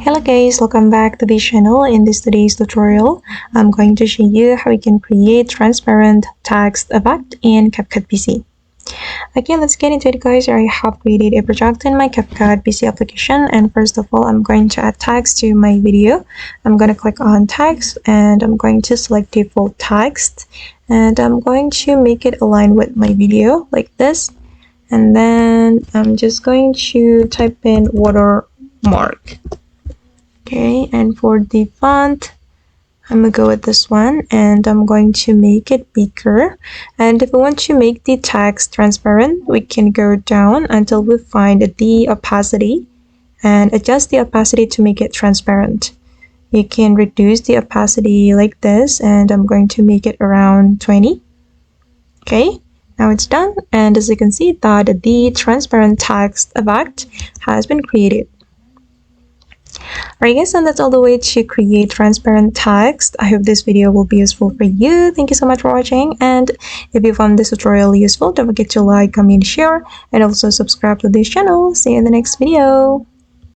Hello guys, welcome back to the channel. In today's tutorial, I'm going to show you how we can create transparent text effect in Capcut PC. Okay, let's get into it guys. I have created a project in my Capcut PC application, and first of all, I'm going to add text to my video. I'm going to click on text and I'm going to select default text, and I'm going to make it align with my video like this. And then I'm just going to type in watermark. Okay, and for the font, I'm gonna go with this one, and I'm going to make it bigger. And if we want to make the text transparent, we can go down until we find the opacity and adjust the opacity to make it transparent. You can reduce the opacity like this, and I'm going to make it around 20. Okay, now it's done, and as you can see that the transparent text effect has been created. Alright guys, and that's all the way to create transparent text. I hope this video will be useful for you. Thank you so much for watching, and if you found this tutorial useful, don't forget to like, comment, share, and also subscribe to this channel. See you in the next video.